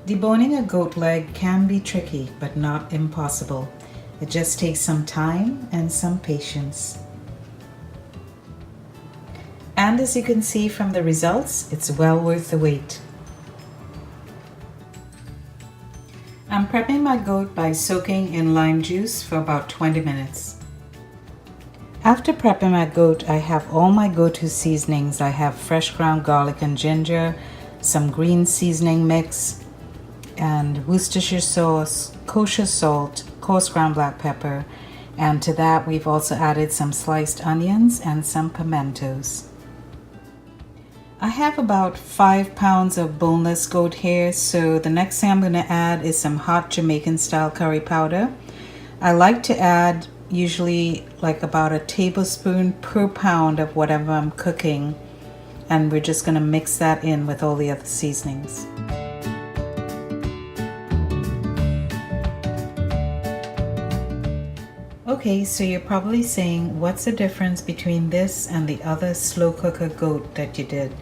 Deboning a goat leg can be tricky, but not impossible. It just takes some time and some patience. And as you can see from the results, it's well worth the wait. I'm prepping my goat by soaking in lime juice for about 20 minutes. After prepping my goat, I have all my go-to seasonings. I have fresh ground garlic and ginger, some green seasoning mix, and Worcestershire sauce, kosher salt, coarse ground black pepper, and to that we've also added some sliced onions and some pimentos. I have about 5 pounds of boneless goat hair, so the next thing I'm going to add is some hot Jamaican style curry powder. I like to add usually like about a tablespoon per pound of whatever I'm cooking, and we're just going to mix that in with all the other seasonings. Okay, so you're probably saying, what's the difference between this and the other slow cooker goat that you did?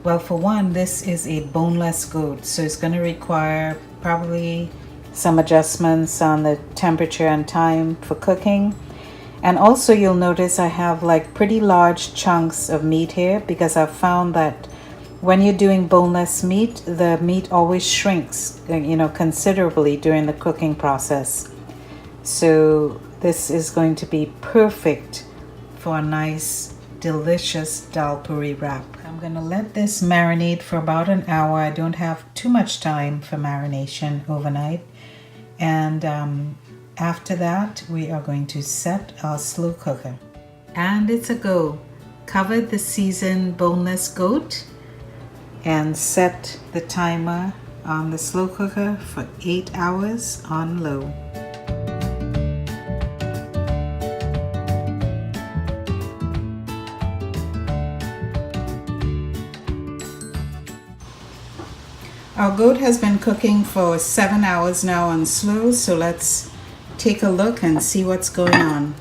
Well, for one, this is a boneless goat, so it's going to require probably some adjustments on the temperature and time for cooking. And also you'll notice I have like pretty large chunks of meat here, because I've found that when you're doing boneless meat, the meat always shrinks, considerably during the cooking process. So this is going to be perfect for a nice, delicious dhalpourie wrap. I'm going to let this marinate for about an hour. I don't have too much time for marination overnight. And after that, we are going to set our slow cooker. And it's a go. Cover the seasoned boneless goat and set the timer on the slow cooker for 8 hours on low. Our goat has been cooking for 7 hours now on slow, so let's take a look and see what's going on.